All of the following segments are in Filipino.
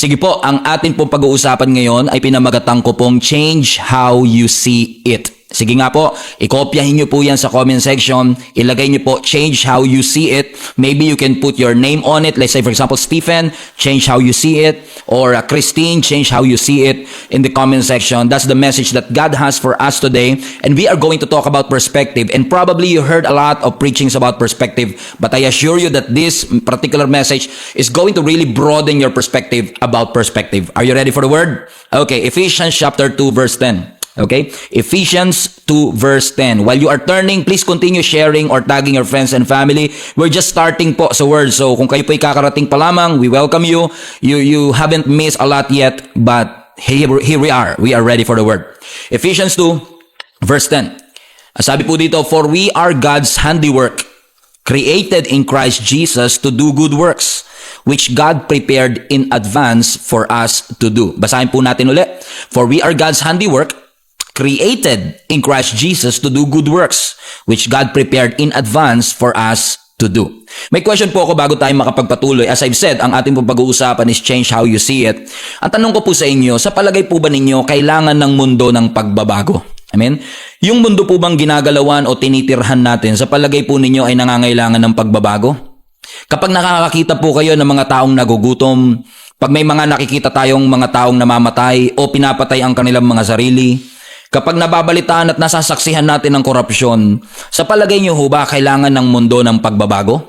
Sige po, ang atin pong pag-uusapan ngayon ay pinamagatan ko pong change how you see it. Sige nga po, ikopyahin nyo po yan sa comment section. Ilagay nyo po, change how you see it. Maybe you can put your name on it. Let's say for example, Stephen, change how you see it. Or Christine, change how you see it in the comment section. That's the message that God has for us today. And we are going to talk about perspective. And probably you heard a lot of preachings about perspective. But I assure you that this particular message is going to really broaden your perspective about perspective. Are you ready for the word? Okay, Ephesians chapter 2 verse 10. Okay? Ephesians 2 verse 10. While you are turning, please continue sharing or tagging your friends and family. We're just starting po sa word. So kung kayo po'y kakarating pa lamang, we welcome you. You haven't missed a lot yet, but here we are. We are ready for the word. Ephesians 2 verse 10. Sabi po dito, for we are God's handiwork, created in Christ Jesus to do good works, which God prepared in advance for us to do. Basahin po natin ulit. For we are God's handiwork, created in Christ Jesus to do good works, which God prepared in advance for us to do. May question po ako bago tayo makapagpatuloy. As I've said, ang ating pong pag-uusapan is change how you see it. Ang tanong ko po sa inyo, sa palagay po ba ninyo, kailangan ng mundo ng pagbabago? Amen? Yung mundo po bang ginagalawan o tinitirhan natin, sa palagay po ninyo ay nangangailangan ng pagbabago? Kapag nakakakita po kayo ng mga taong nagugutom, pag may mga nakikita tayong mga taong namamatay o pinapatay ang kanilang mga sarili, kapag nababalitaan at nasasaksihan natin ng korupsyon, sa palagay niyo ho ba kailangan ng mundo ng pagbabago?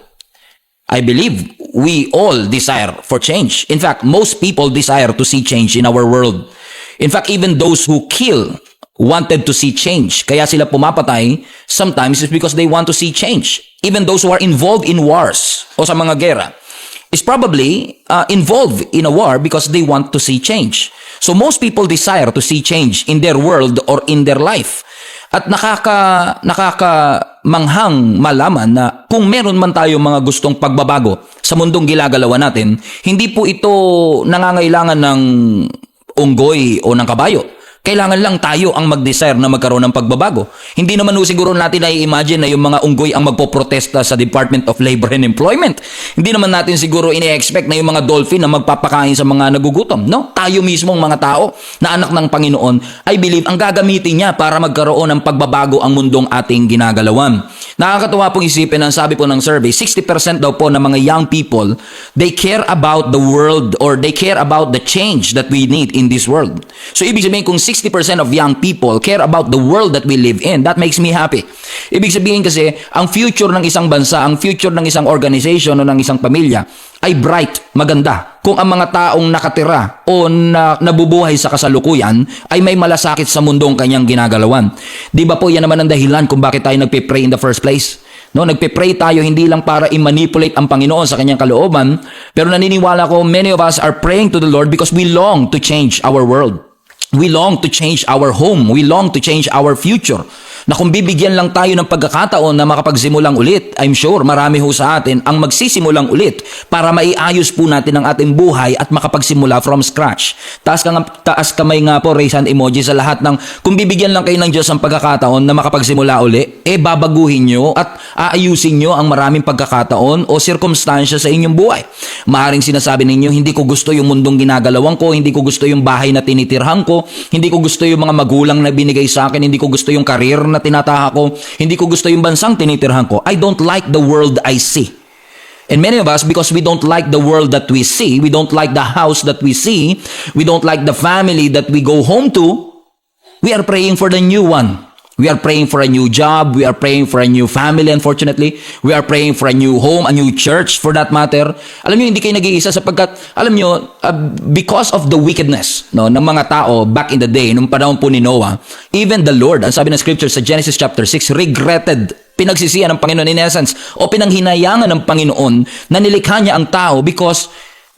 I believe we all desire for change. In fact, most people desire to see change in our world. In fact, even those who kill wanted to see change. Kaya sila pumapatay, sometimes it's because they want to see change. Even those who are involved in wars o sa mga gera is probably involved in a war because they want to see change. So most people desire to see change in their world or in their life. At nakakamanghang malaman na kung meron man tayo mga gustong pagbabago sa mundong ginagalawan natin, hindi po ito nangangailangan ng unggoy o ng kabayo. Kailangan lang tayo ang mag-desire na magkaroon ng pagbabago. Hindi naman siguro natin na-imagine na yung mga unggoy ang magpoprotesta sa Department of Labor and Employment. Hindi naman natin siguro ini-expect na yung mga dolphin na magpapakain sa mga nagugutom. No? Tayo mismong mga tao na anak ng Panginoon, I believe ang gagamitin niya para magkaroon ng pagbabago ang mundong ating ginagalawan. Nakakatuwa pong isipin, ang sabi po ng survey, 60% daw po ng mga young people, they care about the world or they care about the change that we need in this world. So ibig sabihin kung 60% of young people care about the world that we live in, that makes me happy. Ibig sabihin kasi, ang future ng isang bansa, ang future ng isang organization o ng isang pamilya ay bright, maganda. Kung ang mga taong nakatira o nabubuhay sa kasalukuyan ay may malasakit sa mundong kanyang ginagalawan. Di ba po yan naman ang dahilan kung bakit tayo nagpe-pray in the first place? No, nagpe-pray tayo hindi lang para i-manipulate ang Panginoon sa kanyang kalooban, pero naniniwala ko many of us are praying to the Lord because we long to change our world. We long to change our home. We long to change our future. Na kung bibigyan lang tayo ng pagkakataon na makapagsimulang ulit, I'm sure marami ho sa atin ang magsisimulang ulit para maiayos po natin ang ating buhay at makapagsimula from scratch. Taas kamay nga po, raise hand emoji sa lahat ng kung bibigyan lang kayo ng Diyos ang pagkakataon na makapagsimula uli, babaguhin nyo at aayusin nyo ang maraming pagkakataon o sirkumstansya sa inyong buhay. Maaring sinasabi ninyo, hindi ko gusto yung mundong ginagalawan ko, hindi ko gusto yung bahay na tinitirhan ko, hindi ko gusto yung mga magulang na binigay sa akin, hindi ko gusto yung career na tinataha ko, hindi ko gusto yung bansang tinitirhan ko. I don't like the world I see. And many of us, because we don't like the world that we see, we don't like the house that we see, we don't like the family that we go home to, we are praying for the new one. We are praying for a new job. We are praying for a new family, unfortunately. We are praying for a new home, a new church for that matter. Alam nyo, hindi kayo nag-iisa sapagkat, alam nyo, because of the wickedness ng mga tao back in the day, nung panahon po ni Noah, even the Lord, ang sabi ng scripture sa Genesis chapter 6, regretted, pinagsisihan ng Panginoon in essence, o pinanghinayangan ng Panginoon na nilikha niya ang tao because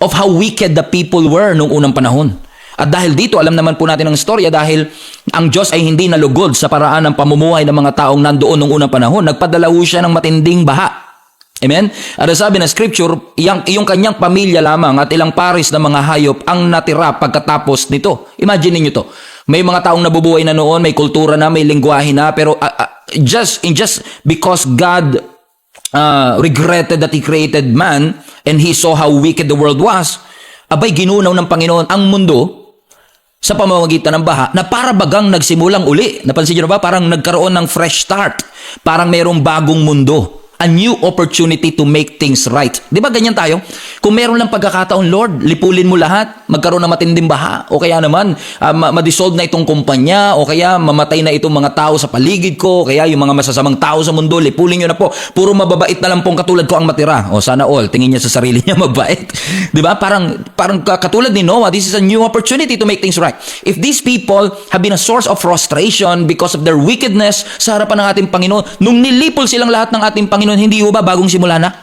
of how wicked the people were nung unang panahon. At dahil dito, alam naman po natin ang istorya dahil ang Diyos ay hindi nalugod sa paraan ng pamumuhay ng mga taong nandoon nung unang panahon. Nagpadala siya ng matinding baha. Amen? At sabi ng scripture, yung kanyang pamilya lamang at ilang pares na mga hayop ang natira pagkatapos nito. Imagine niyo to. May mga taong nabubuhay na noon, may kultura na, may lengguwahe na, pero just because God regretted that He created man and He saw how wicked the world was, abay ginunaw ng Panginoon ang mundo sa pamamagitan ng baha na para bagang nagsimulang uli. Napansin nyo na ba? Parang nagkaroon ng fresh start. Parang mayroong bagong mundo. A new opportunity to make things right. Di ba ganyan tayo? Kung meron lang pagkakataon, Lord, lipulin mo lahat, magkaroon ng matinding baha, o kaya naman, ma-dissolve na itong kumpanya, o kaya mamatay na itong mga tao sa paligid ko, o kaya yung mga masasamang tao sa mundo, lipulin nyo na po. Puro mababait na lang pong katulad ko ang matira. O sana all, tingin niya sa sarili niya mabait. Di ba? Parang katulad ni Noah, this is a new opportunity to make things right. If these people have been a source of frustration because of their wickedness sa harapan ng ating Panginoon, nung nilipol silang lahat ng ating Panginoon, hindi ba bagong simula na?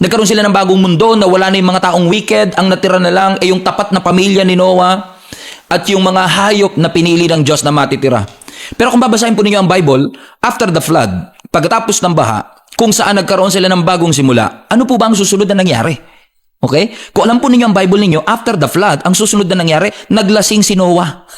Nagkaroon sila ng bagong mundo na wala na yung mga taong wicked, ang natira na lang ay yung tapat na pamilya ni Noah at yung mga hayop na pinili ng Diyos na matitira. Pero kung babasahin po ninyo ang Bible, after the flood, pagkatapos ng baha, kung saan nagkaroon sila ng bagong simula, ano po ba ang susunod na nangyari? Okay? Kung alam po ninyo ang Bible ninyo, after the flood, ang susunod na nangyari, naglasing si Noah.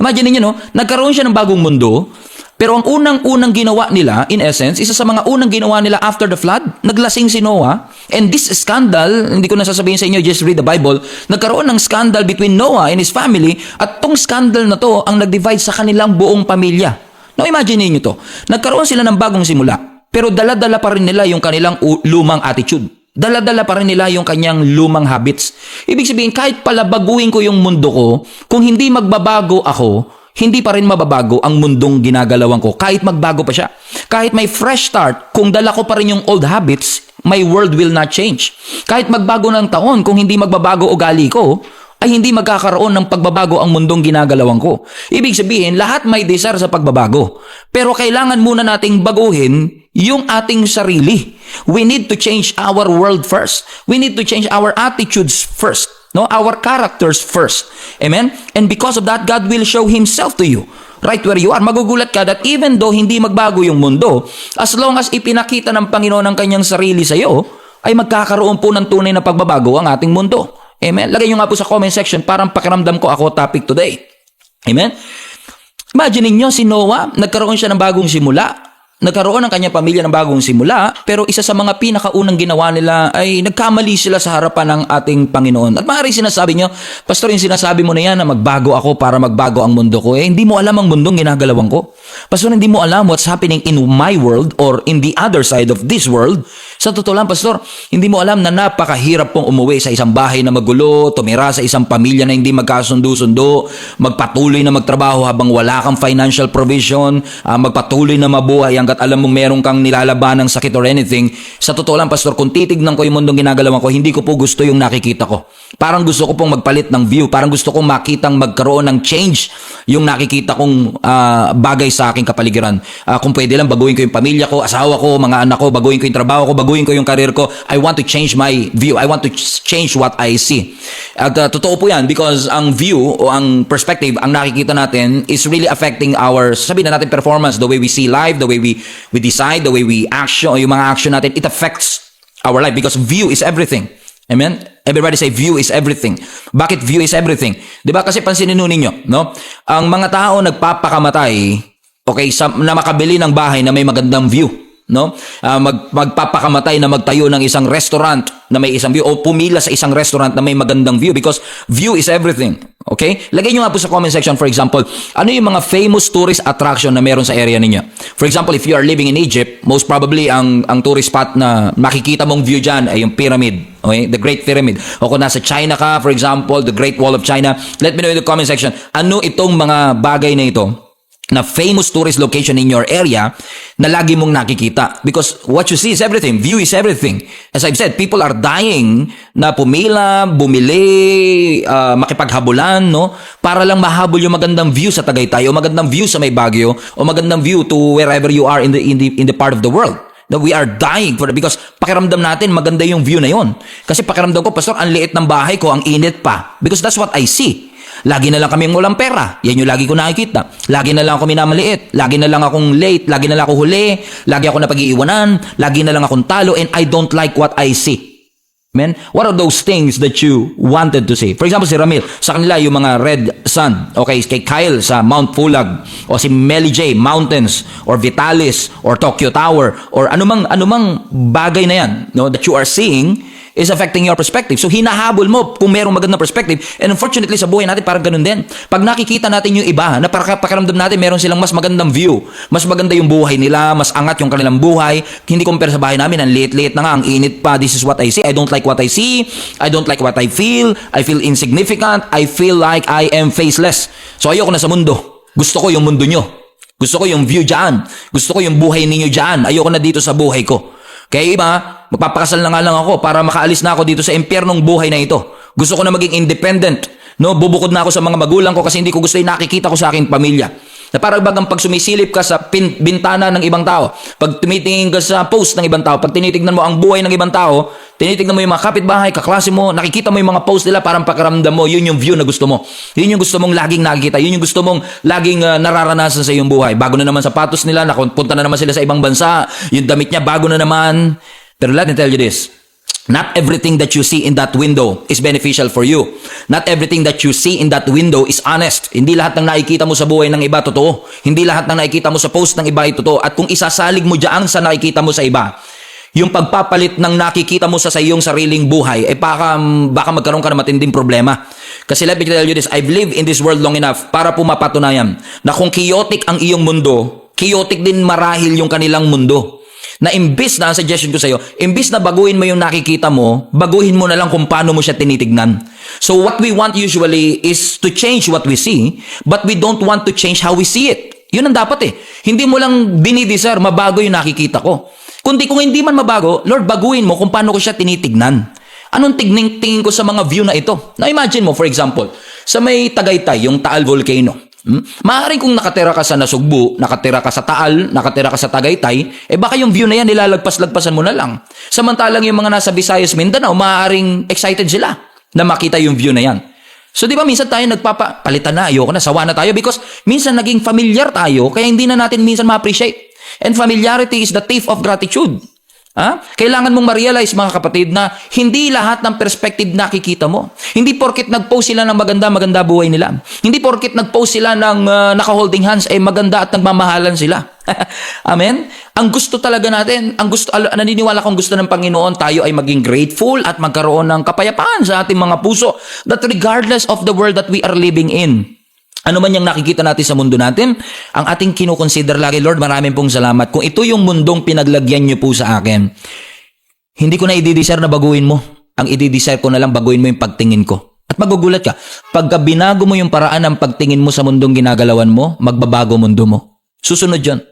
Imagine ninyo, no? Nagkaroon siya ng bagong mundo, pero ang unang-unang ginawa nila, in essence, isa sa mga unang ginawa nila after the flood, naglasing si Noah. And this scandal, hindi ko na sasabihin sa inyo, just read the Bible, nagkaroon ng scandal between Noah and his family, at tong scandal na to ang nag-divide sa kanilang buong pamilya. Now imagine niyo to, nagkaroon sila ng bagong simula, pero dala-dala pa rin nila yung kanilang lumang attitude. Dala-dala pa rin nila yung kanyang lumang habits. Ibig sabihin, kahit pala baguhin ko yung mundo ko, kung hindi magbabago ako, hindi pa rin mababago ang mundong ginagalawan ko kahit magbago pa siya. Kahit may fresh start, kung dala ko pa rin yung old habits, my world will not change. Kahit magbago ng taon, kung hindi magbabago ugali ko, ay hindi magkakaroon ng pagbabago ang mundong ginagalawan ko. Ibig sabihin, lahat may desire sa pagbabago. Pero kailangan muna nating baguhin yung ating sarili. We need to change our world first. We need to change our attitudes first. No, our characters first. Amen? And because of that, God will show Himself to you. Right where you are. Magugulat ka that even though hindi magbago yung mundo, as long as ipinakita ng Panginoon ang kanyang sarili sa iyo, ay magkakaroon po ng tunay na pagbabago ang ating mundo. Amen? Lagay nyo nga po sa comment section, parang pakiramdam ko ako topic today. Amen? Imagine niyo si Noah, nagkaroon siya ng bagong simula. Nagkaroon ng kanyang pamilya ng bagong simula, pero isa sa mga pinakaunang ginawa nila ay nagkamali sila sa harapan ng ating Panginoon. At maaari sinasabi nyo, Pastor, yung sinasabi mo na yan na magbago ako para magbago ang mundo ko. Hindi mo alam ang mundong ginagalawan ko. Pastor, hindi mo alam what's happening in my world or in the other side of this world. Sa totoo lang, Pastor, hindi mo alam na napakahirap pong umuwi sa isang bahay na magulo, tumira sa isang pamilya na hindi magkasundo-sundo, magpatuloy na magtrabaho habang wala kang financial provision, magpatuloy na mabuhay hanggang at alam mong meron kang nilalaban ng sakit or anything. Sa totoo lang, Pastor, kung titignan ko yung mundong ginagalawan ko, hindi ko po gusto yung nakikita ko. Parang gusto ko pong magpalit ng view. Parang gusto kong makitang magkaroon ng change yung nakikita kong bagay sa aking kapaligiran. Kung pwede lang, baguhin ko yung pamilya ko, asawa ko, mga anak ko, baguhin ko yung trabaho ko, baguhin ko yung career ko. I want to change my view. I want to change what I see. At totoo po yan because ang view o ang perspective, ang nakikita natin is really affecting our, sabihin na natin, performance, the way we see life, the way we decide, the way we action, yung mga action natin, it affects our life because view is everything. Amen? Everybody say view is everything. Bakit view is everything? Diba kasi pansinin ninyo, no? Ang mga tao nagpapakamatay, okay, na makabili ng bahay na may magandang view. No? Magpapakamatay na magtayo ng isang restaurant na may isang view o pumila sa isang restaurant na may magandang view because view is everything. Okay? Lagay nyo nga po sa comment section, for example, ano yung mga famous tourist attraction na meron sa area ninyo? For example, if you are living in Egypt, most probably ang tourist spot na makikita mong view dyan ay yung pyramid. Okay? The Great Pyramid. O kung nasa China ka, for example, the Great Wall of China, let me know in the comment section, ano itong mga bagay na ito na famous tourist location in your area na lagi mong nakikita. Because what you see is everything. View is everything. As I've said, people are dying na pumila, bumili, makipaghabulan, no? Para lang mahabol yung magandang view sa Tagaytay o magandang view sa may Baguio o magandang view to wherever you are in the part of the world. That we are dying for because pakiramdam natin maganda yung view na yon. Kasi pakiramdam ko, Pastor, ang liit ng bahay ko, ang init pa. Because that's what I see. Lagi na lang kaming walang pera. Yan yung lagi ko nakikita. Lagi na lang ako minamaliit. Lagi na lang akong late. Lagi na lang ako huli. Lagi ako napag-iiwanan. Lagi na lang akong talo. And I don't like what I see. Amen? What are those things that you wanted to see? For example, si Ramil, sa kanila yung mga Red Sun. Okay, kay Kyle sa Mount Pulag. O si Melly J, Mountains. Or Vitalis. Or Tokyo Tower. Or anumang bagay na yan, no, that you are seeing. is affecting your perspective. So hinahabol mo kung merong magandang perspective. And unfortunately sa buhay natin parang ganun din. Pag nakikita natin yung iba, na pakiramdam natin meron silang mas magandang view, mas maganda yung buhay nila, mas angat yung kanilang buhay, hindi compare sa bahay namin, ang liit-liit na nga, ang init pa, this is what I see, I don't like what I see, I don't like what I feel insignificant, I feel like I am faceless. So ayoko na sa mundo. Gusto ko yung mundo nyo. Gusto ko yung view dyan. Gusto ko yung buhay ninyo dyan. Ayoko na dito sa buhay ko. Kaya iba, magpapakasal na nga lang ako para makaalis na ako dito sa impyernong buhay na ito. Gusto ko na maging independent. No, bubukod na ako sa mga magulang ko kasi hindi ko gusto yung nakikita ko sa aking pamilya. Na parang bagang pag sumisilip ka sa bintana ng ibang tao, pag tumitingin ka sa post ng ibang tao, pag tinitignan mo ang buhay ng ibang tao, tinitignan mo yung mga kapitbahay, kaklase mo, nakikita mo yung mga post nila, parang pakiramdam mo, yun yung view na gusto mo. Yun yung gusto mong laging nakikita, yun yung gusto mong laging nararanasan sa iyong buhay. Bago na naman sapatos nila, napunta na naman sila sa ibang bansa, yung damit niya bago na naman. Pero let me tell you this. Not everything that you see in that window is beneficial for you. Not everything that you see in that window is honest. Hindi lahat ng nakikita mo sa buhay ng iba totoo. Hindi lahat ng nakikita mo sa post ng iba ay totoo. At kung isasalig mo diyan sa nakikita mo sa iba, yung pagpapalit ng nakikita mo sa iyong sariling buhay, baka magkaroon ka ng matinding problema. Kasi let me tell you this, I've lived in this world long enough para po mapatunayan na kung chaotic ang iyong mundo, chaotic din marahil yung kanilang mundo. Na imbis na, ang suggestion ko sa iyo, imbis na baguhin mo yung nakikita mo, baguhin mo na lang kung paano mo siya tinitignan. So what we want usually is to change what we see, but we don't want to change how we see it. Yun ang dapat eh. Hindi mo lang dinidesire, mabago yung nakikita ko. Kundi kung hindi man mabago, Lord, baguhin mo kung paano ko siya tinitignan. Anong tingin ko sa mga view na ito? Na imagine mo, for example, sa may Tagaytay, yung Taal Volcano. Maaaring kung nakatira ka sa Nasugbu, nakatira ka sa Taal, nakatira ka sa Tagaytay, baka yung view na yan nilalagpas-lagpasan mo na lang. Samantalang yung mga nasa Visayas, Mindanao, maaaring excited sila na makita yung view na yan. So di ba minsan tayo nagpapalitan na, ayoko na, sawa na tayo because minsan naging familiar tayo kaya hindi na natin minsan ma-appreciate. And familiarity is the thief of gratitude. Kailangan mong ma-realize mga kapatid na hindi lahat ng perspective nakikita mo. Hindi porket nag-post sila ng maganda buhay nila. Hindi porket nag-post sila ng naka-holding hands ay maganda at nagmamahalan sila. Amen? Ang gusto talaga natin, naniniwala kong gusto ng Panginoon, tayo ay maging grateful at magkaroon ng kapayapaan sa ating mga puso that regardless of the world that we are living in, ano man yung nakikita natin sa mundo natin, ang ating kinukonsider lagi, Lord, maraming pong salamat. Kung ito yung mundong pinaglagyan niyo po sa akin, hindi ko na i-desire na baguhin mo. Ang i-desire ko na lang, baguhin mo yung pagtingin ko. At magugulat ka, pagka binago mo yung paraan ng pagtingin mo sa mundong ginagalawan mo, magbabago mundo mo. Susunod yun.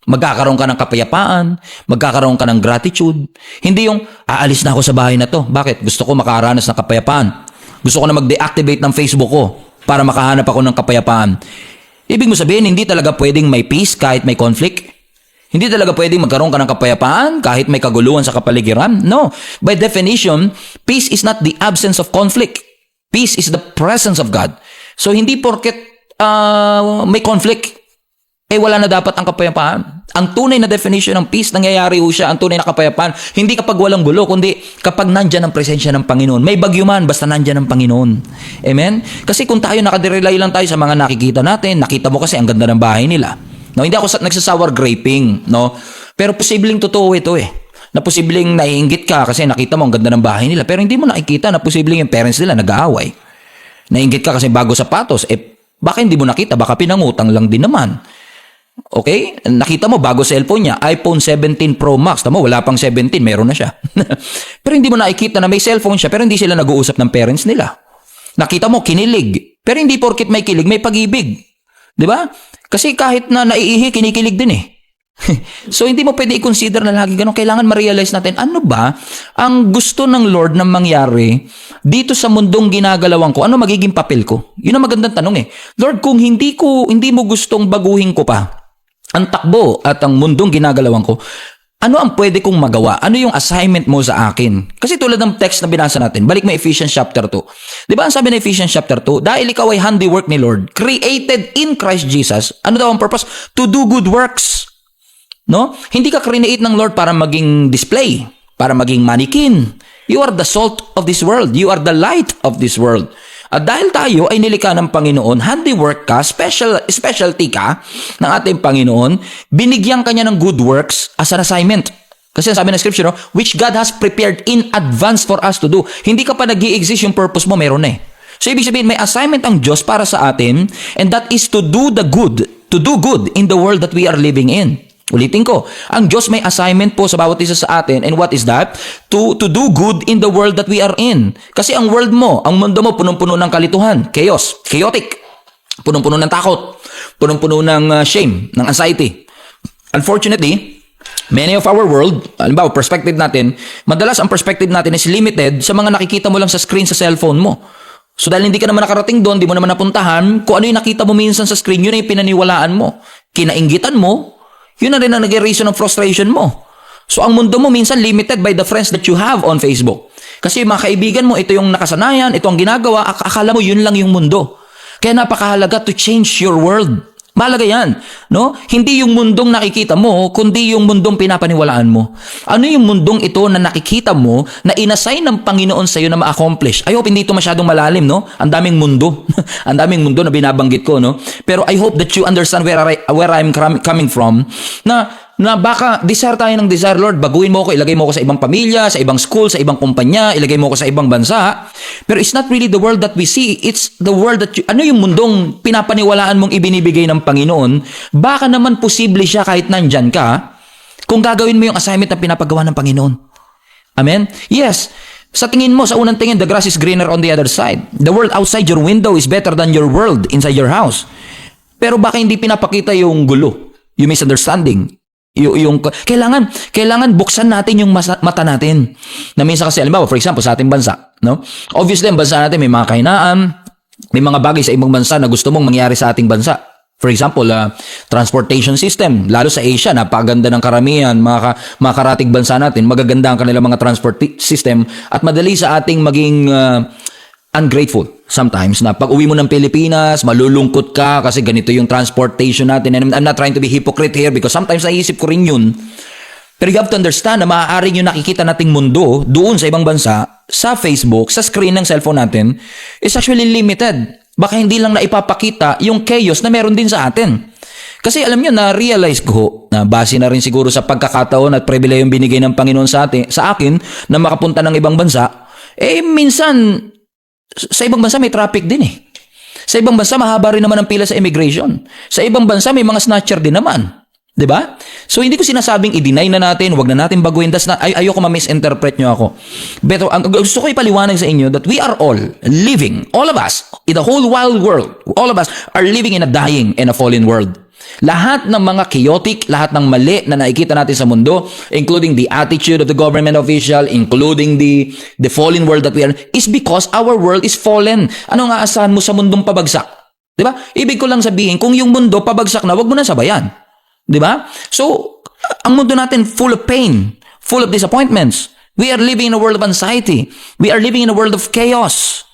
Magkakaroon ka ng kapayapaan, magkakaroon ka ng gratitude. Hindi yung, aalis na ako sa bahay na to. Bakit? Gusto ko makaranas ng kapayapaan. Gusto ko na mag-deactivate ng Facebook ko para makahanap ako ng kapayapaan. Ibig mo sabihin, hindi talaga pwedeng may peace kahit may conflict? Hindi talaga pwedeng magkaroon ka ng kapayapaan kahit may kaguluhan sa kapaligiran? No. By definition, peace is not the absence of conflict. Peace is the presence of God. So, hindi porket may conflict, wala na dapat ang kapayapaan. Ang tunay na definition ng peace, nangyayari ho siya, ang tunay na kapayapaan, hindi kapag walang gulo, kundi kapag nandyan ang presensya ng Panginoon. May bagyo man, basta nandyan ang Panginoon. Amen? Kasi kung tayo nakadirelay lang tayo sa mga nakikita natin, nakita mo kasi ang ganda ng bahay nila. No, hindi ako nagsasawar graping, no? Pero posibleng totoo ito na posibleng naiinggit ka kasi nakita mo ang ganda ng bahay nila, pero hindi mo nakikita na posibleng yung parents nila nag-aaway. Naiinggit ka kasi bago sapatos, baka hindi mo nakita, baka pinangutang lang din naman. Okay? Nakita mo, bago cellphone niya, iPhone 17 Pro Max. Tama, wala pang 17, meron na siya. Pero hindi mo nakikita na may cellphone siya, pero hindi sila nag-uusap ng parents nila. Nakita mo, kinilig. Pero hindi porket may kilig, may pag-ibig. Diba? Kasi kahit na naiihi, kinikilig din So, hindi mo pwede i-consider na lagi ganun. Kailangan ma-realize natin, ano ba ang gusto ng Lord na mangyari dito sa mundong ginagalawan ko? Ano magiging papel ko? Yun ang magandang tanong Lord, kung hindi mo gustong baguhin ko pa ang takbo at ang mundong ginagalawan ko, ano ang pwede kong magawa? Ano yung assignment mo sa akin? Kasi tulad ng text na binasa natin, balik mo Ephesians chapter 2. Di ba ang sabi ng Ephesians chapter 2? Dahil ikaw ay handiwork ni Lord, created in Christ Jesus. Ano daw ang purpose? To do good works. No? Hindi ka create ng Lord para maging display, para maging mannequin. You are the salt of this world. You are the light of this world. At dahil tayo ay nilikha ng Panginoon, handiwork ka, specialty ka ng ating Panginoon, binigyan ka niya ng good works as an assignment. Kasi sabi ng scripture, no, which God has prepared in advance for us to do. Hindi ka pa nag-i-exist, yung purpose mo, meron na eh. So, ibig sabihin, may assignment ang Diyos para sa atin, and that is to do good in the world that we are living in. Ulitin ko, ang Diyos may assignment po sa bawat isa sa atin, and what is that? To do good in the world that we are in. Kasi ang world mo, ang mundo mo, punong-puno ng kalituhan, chaos, chaotic, punong-puno ng takot, punong-puno ng shame, ng anxiety. Unfortunately, many of our world, halimbawa, perspective natin, madalas ang perspective natin is limited sa mga nakikita mo lang sa screen sa cellphone mo. So dahil hindi ka naman nakarating doon, di mo naman napuntahan, kung ano yung nakita mo minsan sa screen, yun na yung pinaniwalaan mo. Kinainggitan mo, yun na rin ang naging reason ng frustration mo. So ang mundo mo minsan limited by the friends that you have on Facebook. Kasi yung mga kaibigan mo, ito yung nakasanayan, ito ang ginagawa, akala mo yun lang yung mundo. Kaya napakahalaga to change your world. Mahalaga yan, no? Hindi yung mundong nakikita mo, kundi yung mundong pinapaniwalaan mo. Ano yung mundong ito na nakikita mo na inassign ng Panginoon sa iyo na ma-accomplish? I hope hindi ito masyadong malalim, no? Ang daming mundo. Ang daming mundo na binabanggit ko, no? Pero I hope that you understand where I'm coming from, na baka desire tayo ng desire, Lord, baguhin mo ako, ilagay mo ako sa ibang pamilya, sa ibang school, sa ibang kumpanya, ilagay mo ako sa ibang bansa. Pero it's not really the world that we see, it's the world that ano yung mundong pinapaniwalaan mong ibinibigay ng Panginoon, baka naman posible siya kahit nandyan ka, kung gagawin mo yung assignment na pinapagawa ng Panginoon. Amen? Yes, sa tingin mo, sa unang tingin, the grass is greener on the other side. The world outside your window is better than your world inside your house. Pero baka hindi pinapakita yung gulo, yung misunderstanding, yung kailangan buksan natin yung mata natin. Na minsan kasi, alam mo, for example, sa ating bansa, no? Obviously, ang bansa natin may mga kahinaan, may mga bagay sa ibang bansa na gusto mong mangyari sa ating bansa. For example, transportation system, lalo sa Asia, napakaganda ng karamihan, mga karatig bansa natin, magaganda ang kanilang mga transport system, at madali sa ating maging ungrateful sometimes na pag uwi mo ng Pilipinas, malulungkot ka kasi ganito yung transportation natin. And I'm not trying to be hypocrite here because sometimes naisip ko rin yun. Pero you have to understand na maaaring yung nakikita nating mundo doon sa ibang bansa, sa Facebook, sa screen ng cellphone natin, is actually limited. Baka hindi lang na ipapakita yung chaos na meron din sa atin. Kasi alam nyo, na-realize ko, na base na rin siguro sa pagkakataon at pribilehiyong binigay ng Panginoon sa akin na makapunta ng ibang bansa, minsan sa ibang bansa may traffic din eh. Sa ibang bansa mahaba rin naman ang pila sa immigration. Sa ibang bansa may mga snatcher din naman. 'Di ba? So hindi ko sinasabing i-deny na natin, wag na natin baguhin. Ayoko ma-misinterpret nyo ako. Pero ang gusto ko ipaliwanag sa inyo that we are all living, all of us, in the whole wild world, all of us are living in a dying and a fallen world. Lahat ng mga chaotic, lahat ng mali na nakikita natin sa mundo, including the attitude of the government official, including the fallen world that we are, is because our world is fallen. Ano nga asahan mo sa mundong pabagsak? Diba? Ibig ko lang sabihin, kung yung mundo pabagsak na, wag mo na sabayan. Diba? So, ang mundo natin full of pain, full of disappointments. We are living in a world of anxiety. We are living in a world of chaos.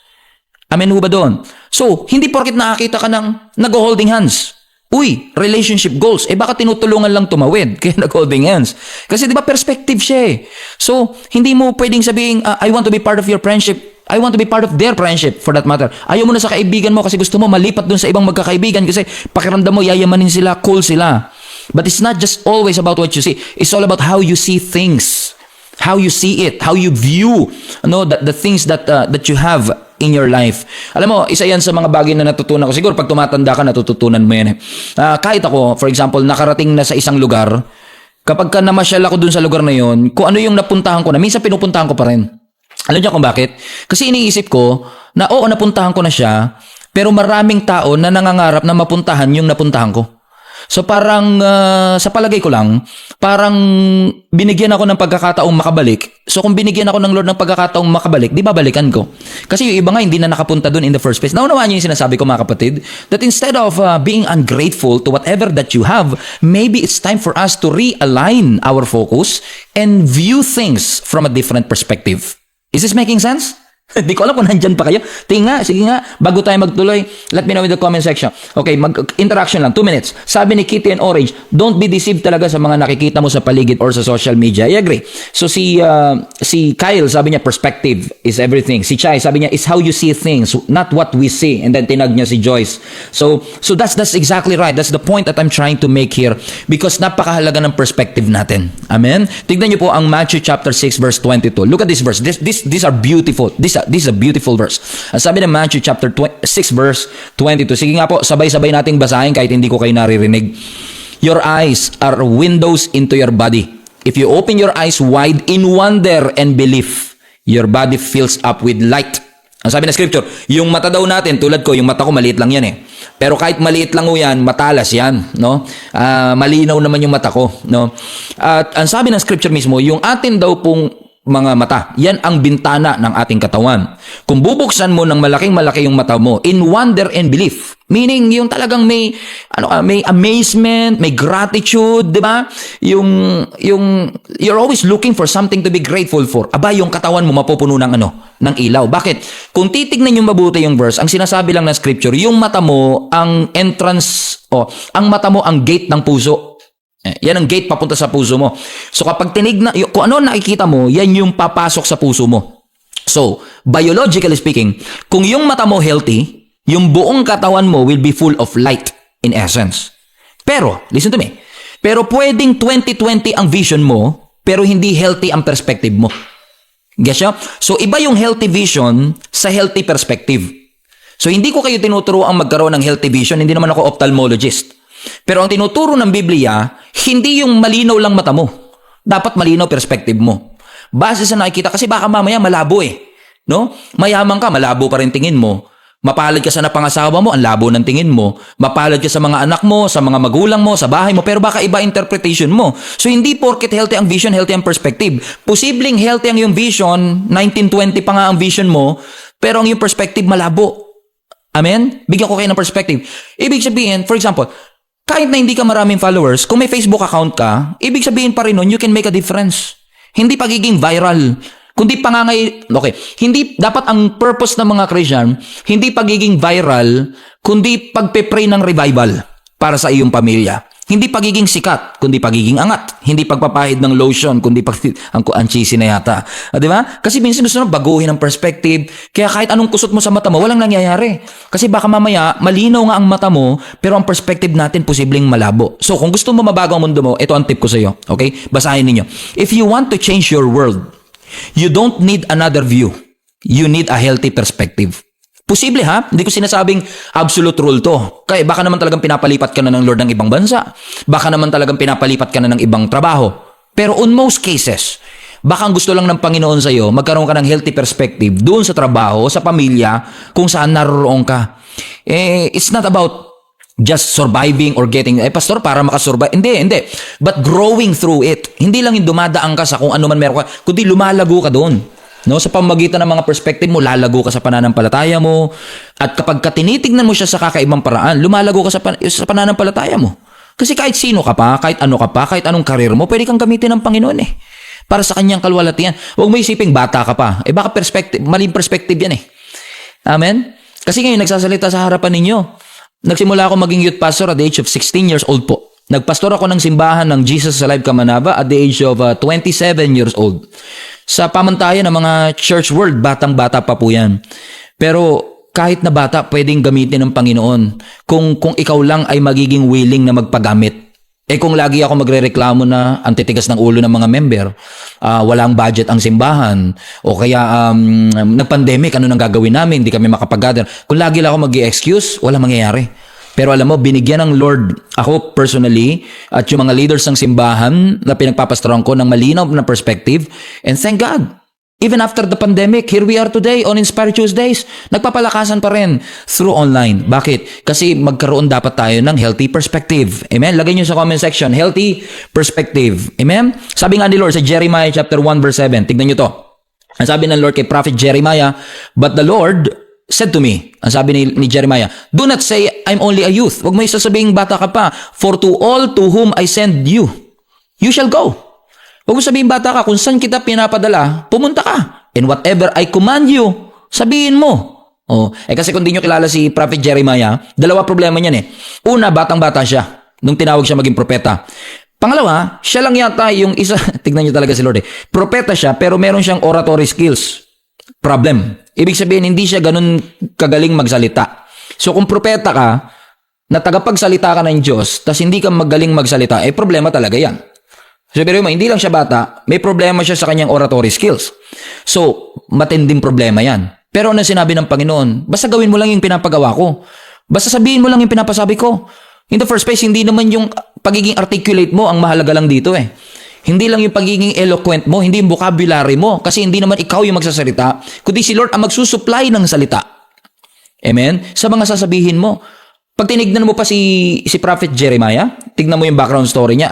Amen ho ba doon? So, hindi porket nakakita ka ng nag-holding hands. Uy, relationship goals. Baka tinutulungan lang tumawid. Kaya nag-holding hands. Kasi di ba perspective siya eh. So, hindi mo pwedeng sabihin, I want to be part of your friendship. I want to be part of their friendship for that matter. Ayaw mo na sa kaibigan mo kasi gusto mo malipat dun sa ibang magkakaibigan kasi pakiramdam mo yayamanin sila, cool sila. But it's not just always about what you see. It's all about how you see things. How you see it. How you view the things that you have in your life. Alam mo, isa yan sa mga bagay na natutunan ko. Siguro pag tumatanda ka, natututunan mo yan eh. Kahit ako, for example, nakarating na sa isang lugar, kapag ka namasyal ako dun sa lugar na yon, kung ano yung napuntahan ko na, minsan pinupuntahan ko pa rin. Alam niyo kung bakit? Kasi iniisip ko na oo, napuntahan ko na siya, pero maraming tao na nangangarap na mapuntahan yung napuntahan ko. So parang sa palagay ko lang, parang binigyan ako ng pagkakataong makabalik. So kung binigyan ako ng Lord ng pagkakataong makabalik, di babalikan ko. Kasi yung iba nga hindi na nakapunta dun in the first place. Naunawaan niyo yung sinasabi ko mga kapatid, that instead of being ungrateful to whatever that you have, maybe it's time for us to realign our focus and view things from a different perspective. Is this making sense? Hindi ko alam kung nandyan pa kayo. Tingnan nga, sige nga, bago tayo magtuloy, let me know in the comment section. Okay, interaction lang, 2 minutes. Sabi ni Kitty and Orange, don't be deceived talaga sa mga nakikita mo sa paligid or sa social media. I agree. So si Kyle, sabi niya, perspective is everything. Si Chai, sabi niya, is how you see things, not what we see. And then tinag niya si Joyce. So that's exactly right. That's the point that I'm trying to make here. Because napakahalaga ng perspective natin. Amen? Tignan niyo po ang Matthew chapter 6 verse 22. Look at this verse. These are beautiful. This is a beautiful verse. Ang sabi ng Matthew chapter 6 verse 22. Sige nga po, sabay-sabay nating basahin kahit hindi ko kayo naririnig. Your eyes are windows into your body. If you open your eyes wide in wonder and belief, your body fills up with light. Ang sabi ng scripture, yung mata daw natin, tulad ko, yung mata ko maliit lang yan eh. Pero kahit maliit lang o yan, matalas yan, no? Malinaw naman yung mata ko, no? At ang sabi ng scripture mismo, yung atin daw pong mga mata, yan ang bintana ng ating katawan. Kung bubuksan mo ng malaking-malaki yung mata mo, in wonder and belief, meaning yung talagang may amazement, may gratitude, di ba? Yung you're always looking for something to be grateful for. Aba, yung katawan mo mapupuno ng ilaw. Bakit? Kung titignan yung mabuti yung verse, ang sinasabi lang ng scripture, yung mata mo ang entrance, ang mata mo ang gate ng puso. Yan ang gate papunta sa puso mo. So kapag kung ano nakikita mo, yan yung papasok sa puso mo. So, biologically speaking, kung yung mata mo healthy, yung buong katawan mo will be full of light in essence. Pero, listen to me, pero pwedeng 20/20 ang vision mo, pero hindi healthy ang perspective mo. Guess nyo? So, iba yung healthy vision sa healthy perspective. So, hindi ko kayo tinuturo ang magkaroon ng healthy vision, hindi naman ako ophthalmologist. Pero ang tinuturo ng Biblia, hindi yung malinaw lang mata mo. Dapat malinaw perspective mo. Base sa nakikita, kasi baka mamaya malabo eh. No? Mayaman ka, malabo pa rin tingin mo. Mapalad ka sa napangasawa mo, ang labo ng tingin mo. Mapalad ka sa mga anak mo, sa mga magulang mo, sa bahay mo, pero baka iba interpretation mo. So hindi porket healthy ang vision, healthy ang perspective. Posibleng healthy ang yung vision, 1920 pa nga ang vision mo, pero ang yung perspective malabo. Amen? Bigyan ko kayo ng perspective. Ibig sabihin, for example, kahit na hindi ka maraming followers, kung may Facebook account ka, ibig sabihin pa rin nun, you can make a difference. Hindi pagiging viral. Kundi hindi dapat ang purpose ng mga Christian, hindi pagiging viral, kundi pagpe-pray ng revival para sa iyong pamilya. Hindi pagiging sikat, kundi pagiging angat. Hindi pagpapahid ng lotion, kundi ang cheesy na yata. Di ba? Kasi minsan gusto na baguhin ang perspective. Kaya kahit anong kusot mo sa mata mo, walang nangyayari. Kasi baka mamaya, malinaw nga ang mata mo, pero ang perspective natin posibleng malabo. So, kung gusto mo mabago ang mundo mo, ito ang tip ko sa iyo. Okay? Basahin ninyo. If you want to change your world, you don't need another view. You need a healthy perspective. Posible ha? Hindi ko sinasabing absolute rule to. Kaya baka naman talagang pinapalipat ka na ng Lord ng ibang bansa. Baka naman talagang pinapalipat ka na ng ibang trabaho. Pero on most cases, baka ang gusto lang ng Panginoon sa iyo, magkaroon ka ng healthy perspective doon sa trabaho, sa pamilya, kung saan naroroon ka. It's not about just surviving or getting, pastor, para makasurvive. Hindi. But growing through it. Hindi lang yung dumadaan ka sa kung ano man meron ka, kundi lumalago ka doon. No, sa pamamagitan ng mga perspective mo, lalago ka sa pananampalataya mo. At kapag tinitignan mo siya sa kakaibang paraan, lumalago ka sa pananampalataya mo. Kasi kahit sino ka pa, kahit ano ka pa, kahit anong karir mo, pwede kang gamitin ng Panginoon eh. Para sa kanyang kalwalatian. Huwag mo isiping bata ka pa. Baka maling perspective yan eh. Amen? Kasi ngayon, nagsasalita sa harapan ninyo. Nagsimula ako maging youth pastor at the age of 16 years old po. Nagpastor ako ng simbahan ng Jesus Alive Kamanaba at the age of 27 years old. Sa pamantayan ng mga church world, batang-bata pa po yan. Pero kahit na bata, pwedeng gamitin ng Panginoon kung ikaw lang ay magiging willing na magpagamit. Kung lagi ako magrereklamo na ang titigas ng ulo ng mga member, walang budget ang simbahan, o kaya nag-pandemic, ano nang gagawin namin, hindi kami makapag-gather. Kung lagi lang ako mag-i-excuse, walang mangyayari. Pero alam mo, binigyan ng Lord ako personally at yung mga leaders ng simbahan na pinagpapastoran ko ng malinaw na perspective. And thank God, even after the pandemic, here we are today on Inspire Tuesdays. Nagpapalakasan pa rin through online. Bakit? Kasi magkaroon dapat tayo ng healthy perspective. Amen? Lagay nyo sa comment section, healthy perspective. Amen? Sabi nga ni Lord sa Jeremiah chapter 1 verse 7, tignan nyo to. Ang sabi ng Lord kay Prophet Jeremiah, but the Lord said to me, ang sabi ni Jeremiah, do not say, I'm only a youth. Huwag mo isasabing bata ka pa. For to all to whom I send you, you shall go. Huwag mo sabihin bata ka, kung saan kita pinapadala, pumunta ka. And whatever I command you, Sabihin mo. Kasi kung di nyo kilala si Prophet Jeremiah, dalawa problema niyan eh. Una, batang-bata siya nung tinawag siya maging propeta. Pangalawa, siya lang yata yung isa, tignan nyo talaga si Lord eh. Propeta siya pero meron siyang oratory skills. Problem. Ibig sabihin, hindi siya ganun kagaling magsalita. So kung propeta ka, na tagapagsalita ka ng Diyos, tas hindi ka magaling magsalita, problema talaga yan. So pero hindi lang siya bata, may problema siya sa kanyang oratory skills. So, matinding problema yan. Pero ano sinabi ng Panginoon? Basta gawin mo lang yung pinapagawa ko. Basta sabihin mo lang yung pinapasabi ko. In the first place, hindi naman yung pagiging articulate mo ang mahalaga lang dito eh. Hindi lang yung pagiging eloquent mo, hindi yung vocabulary mo. Kasi hindi naman ikaw yung magsasalita, kundi si Lord ang magsusupply ng salita. Amen? Sa mga sasabihin mo. Pag tinignan mo pa si Prophet Jeremiah, tignan mo yung background story niya.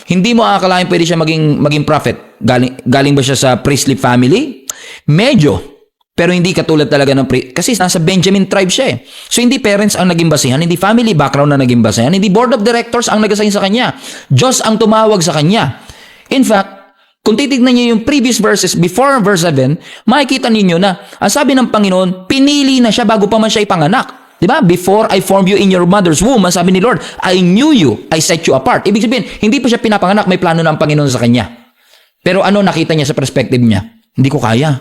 Hindi mo aakalain pwede siya maging prophet. Galing ba siya sa priestly family? Medyo. Pero hindi katulad talaga ng kasi nasa Benjamin tribe siya eh. So hindi parents ang naging basihan, hindi family background na naging basihan, hindi board of directors ang nag-assign sa kanya. Diyos ang tumawag sa kanya. In fact, kung titignan niyo yung previous verses before verse 7, makikita ninyo na ang sabi ng Panginoon, pinili na siya bago pa man siya ipanganak. Diba? Before I formed you in your mother's womb, ang sabi ni Lord, I knew you, I set you apart. Ibig sabihin, hindi pa siya pinapanganak, may plano ng Panginoon sa kanya. Pero ano nakita niya sa perspective niya? Hindi ko kaya.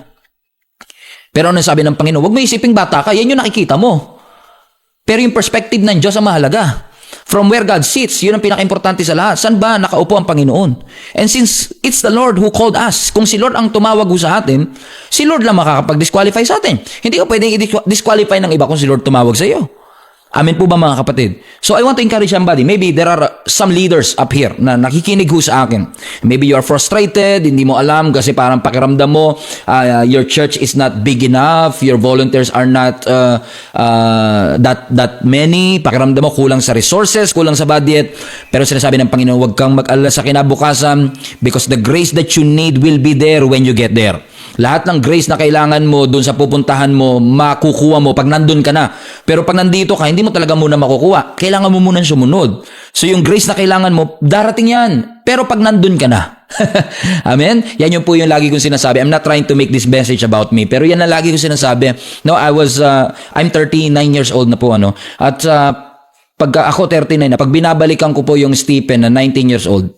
Pero ano sabi ng Panginoon? Huwag mo isiping bata ka, yan yung nakikita mo. Pero yung perspective ng Diyos ang mahalaga. From where God sits, yun ang pinaka-importante sa lahat. Saan ba nakaupo ang Panginoon? And since it's the Lord who called us, kung si Lord ang tumawag sa atin, si Lord lang makakapag-disqualify sa atin. Hindi ka pwedeng i-disqualify ng iba kung si Lord tumawag sa iyo. Amen po ba mga kapatid? So I want to encourage somebody. Maybe there are some leaders up here na nakikinig ho sa akin. Maybe you are frustrated, hindi mo alam kasi parang pakiramdam mo, your church is not big enough, your volunteers are not that many, pakiramdam mo kulang sa resources, kulang sa budget. Pero sinasabi ng Panginoon, huwag kang mag-alala sa kinabukasan because the grace that you need will be there when you get there. Lahat ng grace na kailangan mo doon sa pupuntahan mo, makukuha mo pag nandun ka na. Pero pag nandito ka, hindi mo talaga muna makukuha. Kailangan mo muna sumunod. So yung grace na kailangan mo, darating yan. Pero pag nandun ka na. Amen? Yan yung po yung lagi kong sinasabi. I'm not trying to make this message about me. Pero yan ang lagi kong sinasabi. No, I'm 39 years old na po. At pag ako 39 na, pag binabalikan ko po yung Stephen na 19 years old,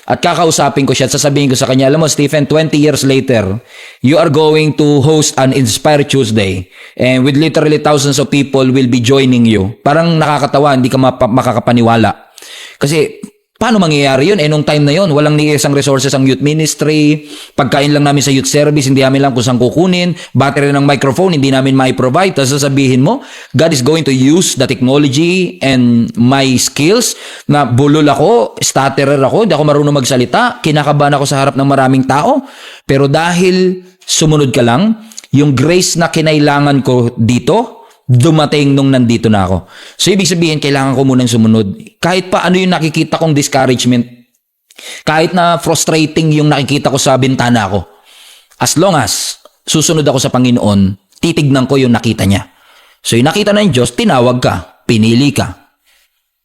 at kakausapin ko siya at sasabihin ko sa kanya, alam mo Stephen, 20 years later, you are going to host an Inspire Tuesday and with literally thousands of people will be joining you. Parang nakakatawa, hindi ka makakapaniwala. Kasi paano mangyayari yun? Nung time na yun, walang ni isang resources ang youth ministry, pagkain lang namin sa youth service, hindi namin lang kung saan kukunin, battery ng microphone, hindi namin mai-provide. Tapos sasabihin mo, God is going to use the technology and my skills na bulol ako, stutterer ako, hindi ako marunong magsalita, kinakabahan ako sa harap ng maraming tao. Pero dahil sumunod ka lang, yung grace na kinailangan ko dito, dumating nung nandito na ako. So, ibig sabihin, kailangan ko munang sumunod. Kahit pa ano yung nakikita kong discouragement, kahit na frustrating yung nakikita ko sa bintana ko, as long as susunod ako sa Panginoon, titignan ko yung nakita niya. So, yung nakita ng Diyos, tinawag ka, pinili ka,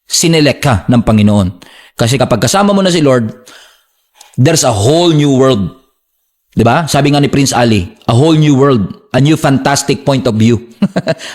sinelect ka ng Panginoon. Kasi kapag kasama mo na si Lord, there's a whole new world. Diba? Sabi nga ni Prince Ali, a whole new world, a new fantastic point of view.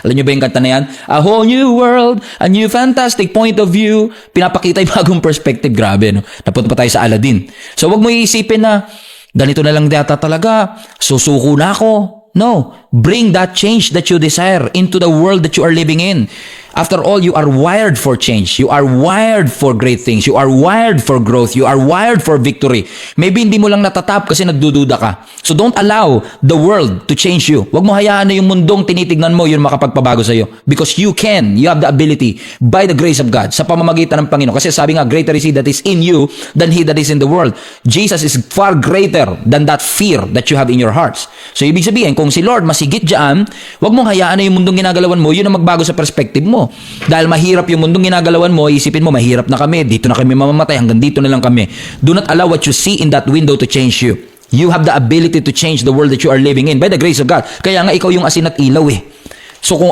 Alam niyo ba yung kanta na yan? A whole new world, a new fantastic point of view. Pinapakita yung bagong perspective. Grabe, no? Napunta pa tayo sa Aladdin. So, wag mo iisipin na, ganito na lang data talaga, susuko na ako. No. Bring that change that you desire into the world that you are living in. After all, you are wired for change. You are wired for great things. You are wired for growth. You are wired for victory. Maybe hindi mo lang natatap kasi nagdududa ka. So don't allow the world to change you. Huwag mo hayaan na yung mundong tinitignan mo, yun makapagpabago sa iyo. Because you can. You have the ability by the grace of God sa pamamagitan ng Panginoon. Kasi sabi nga, greater is He that is in you than he that is in the world. Jesus is far greater than that fear that you have in your hearts. So ibig sabihin, kung si Lord masigit dyan, huwag mong hayaan na yung mundong ginagalawan mo, yun ang magbago sa perspective mo. Dahil mahirap yung mundong ginagalawan mo, isipin mo, mahirap na kami, dito na kami mamamatay, hanggang dito na lang kami. Do not allow what you see in that window to change you. You have the ability to change the world that you are living in by the grace of God. Kaya nga ikaw yung asin at ilaw eh. So kung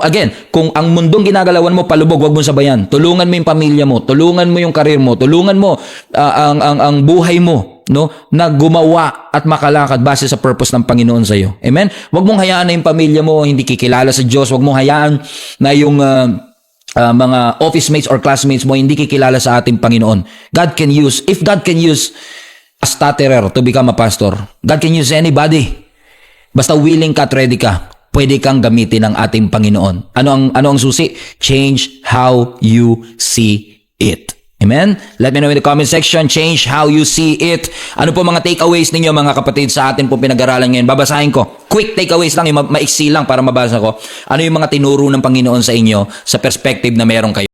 ang mundong ginagalawan mo palubog, wag mo sabayan. Tulungan mo yung pamilya mo, tulungan mo yung karir mo, tulungan mo ang buhay mo. no, na gumawa at makalakad base sa purpose ng Panginoon sa iyo. Amen? Huwag mong hayaan na yung pamilya mo hindi kikilala sa Diyos. Huwag mong hayaan na yung mga office mates or classmates mo hindi kikilala sa ating Panginoon. If God can use a stutterer to become a pastor, God can use anybody. Basta willing ka at ready ka, pwede kang gamitin ng ating Panginoon. Ano ang susi? Change how you see it. Amen? Let me know in the comment section, change how you see it. Ano po mga takeaways ninyo mga kapatid sa atin po pinag-aralan ngayon? Babasahin ko. Quick takeaways lang, maiksi lang para mabasa ko. Ano yung mga tinuro ng Panginoon sa inyo sa perspective na meron kayo?